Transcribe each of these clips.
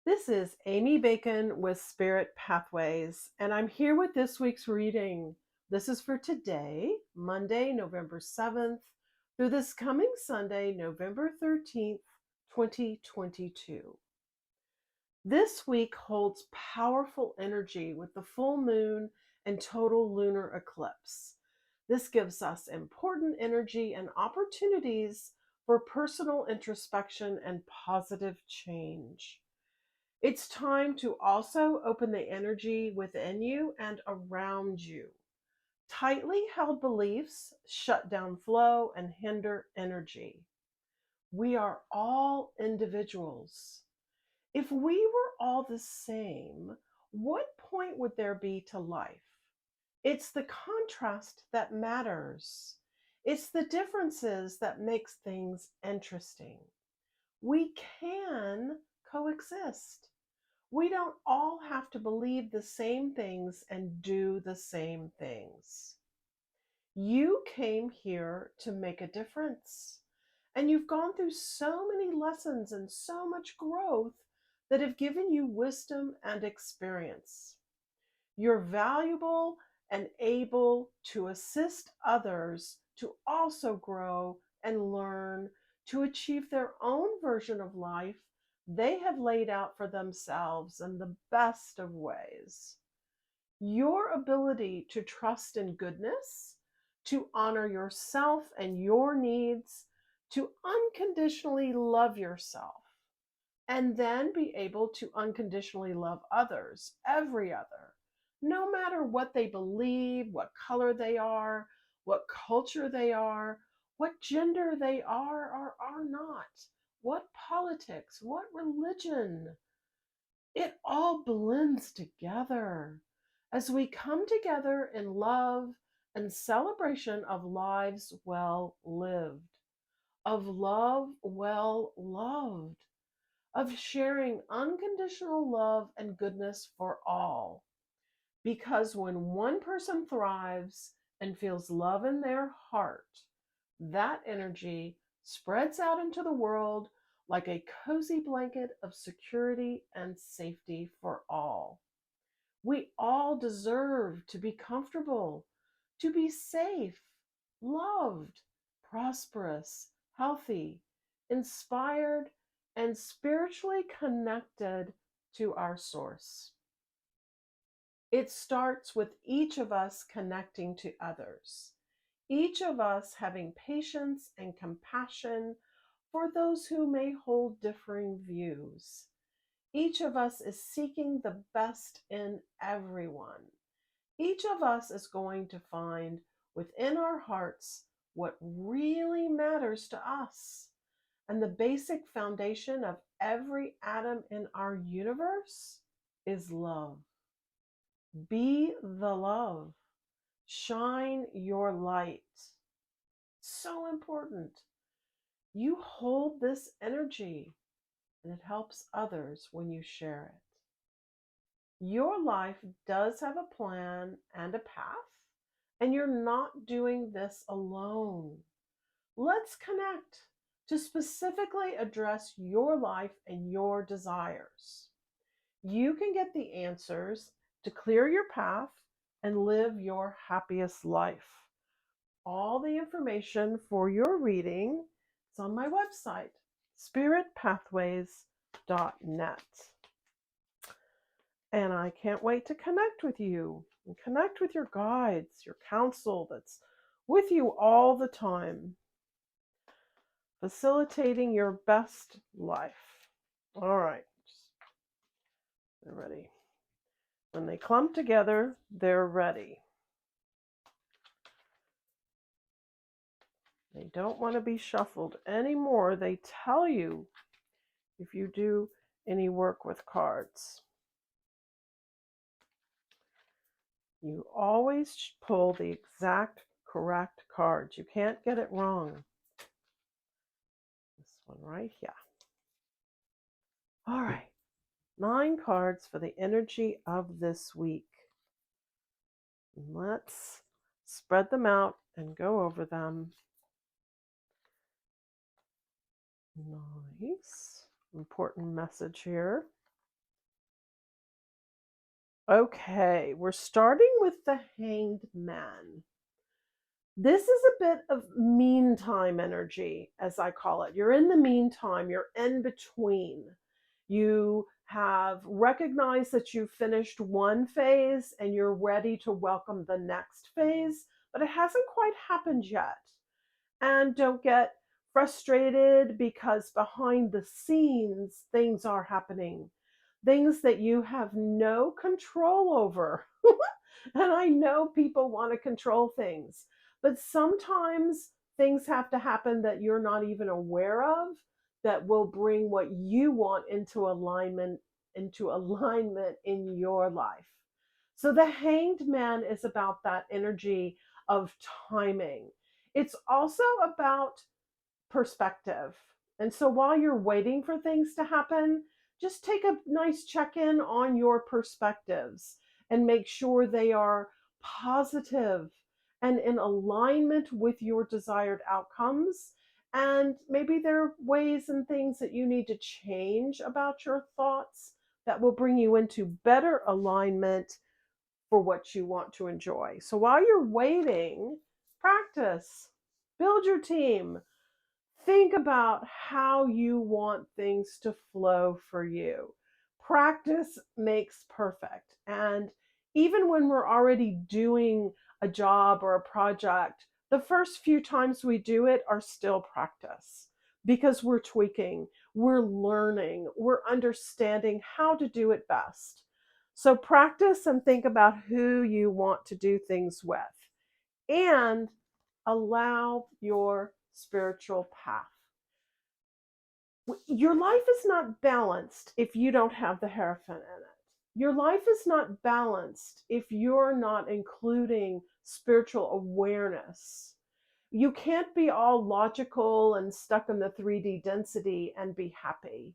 This is Amy Bacon with Spirit Pathways, and I'm here with this week's reading. This is for today, Monday, November 7th, through this coming Sunday, November 13th, 2022. This week holds powerful energy with the full moon and total lunar eclipse. This gives us important energy and opportunities for personal introspection and positive change. It's time to also open the energy within you and around you. Tightly held beliefs shut down flow and hinder energy. We are all individuals. If we were all the same, what point would there be to life? It's the contrast that matters. It's the differences that makes things interesting. We can coexist. We don't all have to believe the same things and do the same things. You came here to make a difference. And you've gone through so many lessons and so much growth that have given you wisdom and experience. You're valuable and able to assist others to also grow and learn to achieve their own version of life they have laid out for themselves in the best of ways. Your ability to trust in goodness, to honor yourself and your needs, to unconditionally love yourself, and then be able to unconditionally love others, every other, no matter what they believe, what color they are, what culture they are, what gender they are or are not, what politics, what religion. It all blends together as we come together in love and celebration of lives well lived, of love well loved, of sharing unconditional love and goodness for all. Because when one person thrives and feels love in their heart, that energy spreads out into the world like a cozy blanket of security and safety for all. We all deserve to be comfortable, to be safe, loved, prosperous, healthy, inspired, and spiritually connected to our source. It starts with each of us connecting to others, each of us having patience and compassion for those who may hold differing views. Each of us is seeking the best in everyone. Each of us is going to find within our hearts what really matters to us. And the basic foundation of every atom in our universe is love. Be the love. Shine your light. So important. You hold this energy and it helps others when you share it. Your life does have a plan and a path, and you're not doing this alone. Let's connect to specifically address your life and your desires. You can get the answers to clear your path and live your happiest life. All the information for your reading is on my website, spiritpathways.net. And I can't wait to connect with you and connect with your guides, your counsel that's with you all the time, facilitating your best life. All right, they're ready. When they clump together, they're ready. They don't want to be shuffled anymore. They tell you if you do any work with cards. You always pull the exact correct cards. You can't get it wrong. This one right here. All right, 9 cards for the energy of this week. Let's spread them out and go over them. Nice. Important message here. Okay, we're starting with the Hanged Man. This is a bit of meantime energy, as I call it. You're in the meantime, you're in between. You have recognized that you've finished one phase and you're ready to welcome the next phase, but it hasn't quite happened yet. And don't get frustrated because behind the scenes, things are happening, things that you have no control over. And I know people want to control things, but sometimes things have to happen that you're not even aware of that will bring what you want into alignment in your life. So the Hanged Man is about that energy of timing. It's also about perspective. And so while you're waiting for things to happen, just take a nice check in on your perspectives and make sure they are positive and in alignment with your desired outcomes. And maybe there are ways and things that you need to change about your thoughts that will bring you into better alignment for what you want to enjoy. So while you're waiting, practice, build your team, think about how you want things to flow for you. Practice makes perfect. And even when we're already doing a job or a project, the first few times we do it are still practice because we're tweaking, we're learning, we're understanding how to do it best. So practice and think about who you want to do things with and allow your spiritual path. Your life is not balanced if you don't have the Hierophant in it. Your life is not balanced if you're not including spiritual awareness. You can't be all logical and stuck in the 3D density and be happy.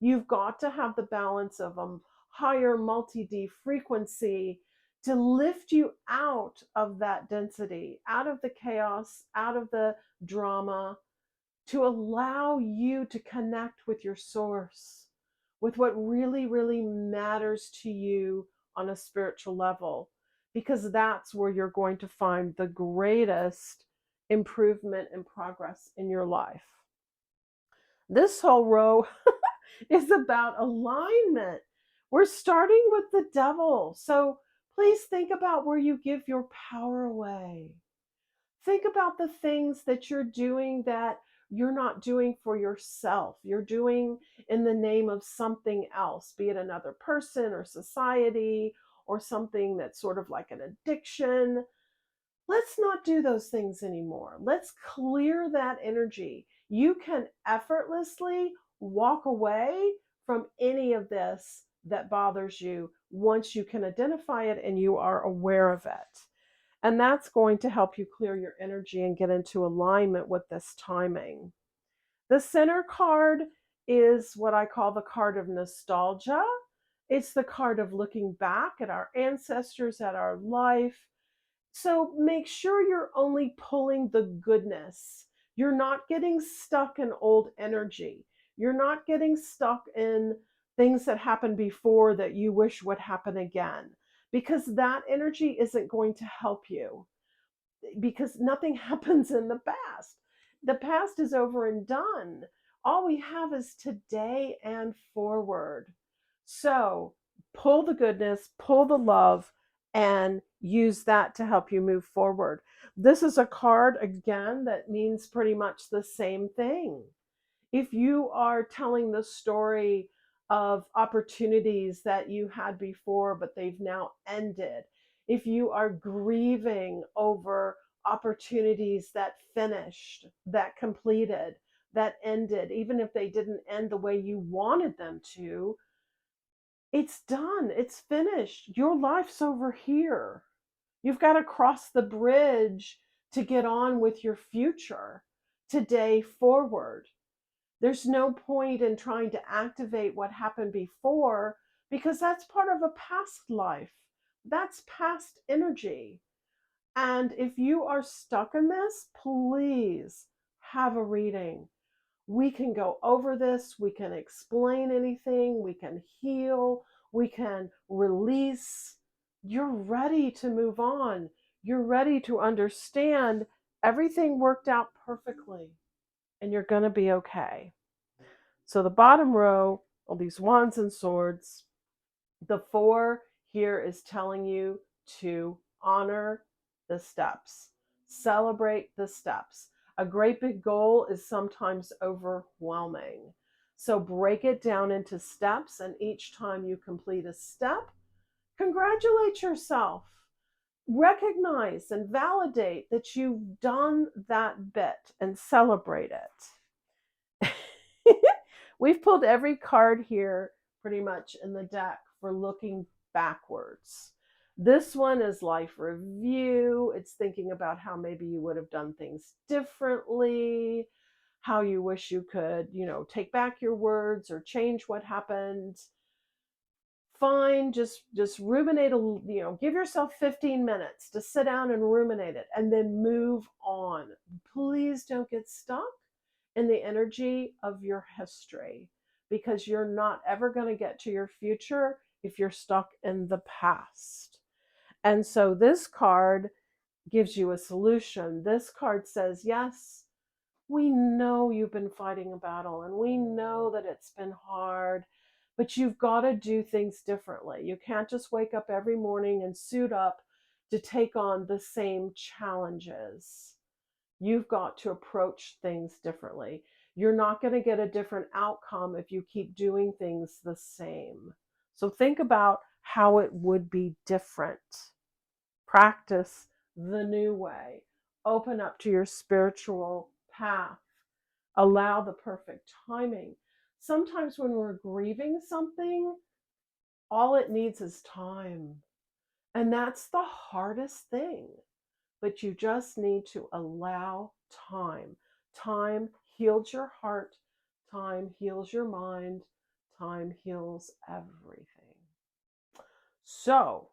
You've got to have the balance of a higher multi-D frequency to lift you out of that density, out of the chaos, out of the drama, to allow you to connect with your source, with what really, really matters to you on a spiritual level, because that's where you're going to find the greatest improvement and progress in your life. This whole row is about alignment. We're starting with the devil. So please think about where you give your power away. Think about the things that you're doing that you're not doing for yourself. You're doing in the name of something else, be it another person or society or something that's sort of like an addiction. Let's not do those things anymore. Let's clear that energy. You can effortlessly walk away from any of this that bothers you once you can identify it and you are aware of it. And that's going to help you clear your energy and get into alignment with this timing. The center card is what I call the card of nostalgia. It's the card of looking back at our ancestors, at our life. So make sure you're only pulling the goodness. You're not getting stuck in old energy. You're not getting stuck in things that happened before that you wish would happen again, because that energy isn't going to help you, because nothing happens in the past. The past is over and done. All we have is today and forward. So pull the goodness, pull the love, and use that to help you move forward. This is a card, again, that means pretty much the same thing. If you are telling the story of opportunities that you had before, but they've now ended, if you are grieving over opportunities that finished, that completed, that ended, even if they didn't end the way you wanted them to, it's done, it's finished. Your life's over here. You've got to cross the bridge to get on with your future today forward. There's no point in trying to activate what happened before, because that's part of a past life. That's past energy. And if you are stuck in this, please have a reading. We can go over this, we can explain anything, we can heal, We can release. You're ready to move on. You're ready to understand everything worked out perfectly and you're going to be okay. So the bottom row, all these wands and swords, the 4 here is telling you to honor the steps, celebrate the steps. A great big goal is sometimes overwhelming. So break it down into steps, and each time you complete a step, congratulate yourself. Recognize and validate that you've done that bit and celebrate it. We've pulled every card here pretty much in the deck for looking backwards. This one is life review. It's thinking about how maybe you would have done things differently, how you wish you could, take back your words or change what happened. Fine, just ruminate give yourself 15 minutes to sit down and ruminate it and then move on. Please don't get stuck in the energy of your history, because you're not ever going to get to your future if you're stuck in the past. And so this card gives you a solution. This card says, yes, we know you've been fighting a battle and we know that it's been hard, but you've got to do things differently. You can't just wake up every morning and suit up to take on the same challenges. You've got to approach things differently. You're not going to get a different outcome if you keep doing things the same. So think about how it would be different. Practice the new way. Open up to your spiritual path. Allow the perfect timing. Sometimes when we're grieving something, all it needs is time. And that's the hardest thing. But you just need to allow time. Time heals your heart. Time heals your mind. Time heals everything. So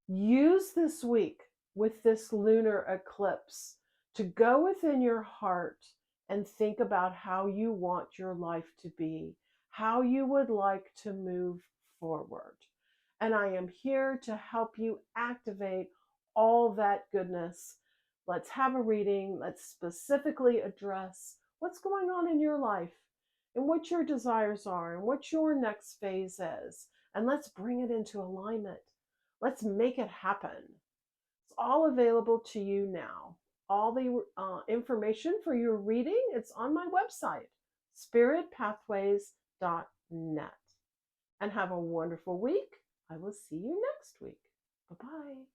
use this week with this lunar eclipse to go within your heart and think about how you want your life to be, how you would like to move forward. And I am here to help you activate all that goodness. Let's have a reading. Let's specifically address what's going on in your life and what your desires are and what your next phase is. And let's bring it into alignment. Let's make it happen. It's all available to you now. All the information for your reading, it's on my website, spiritpathways.net. And have a wonderful week. I will see you next week. Bye-bye.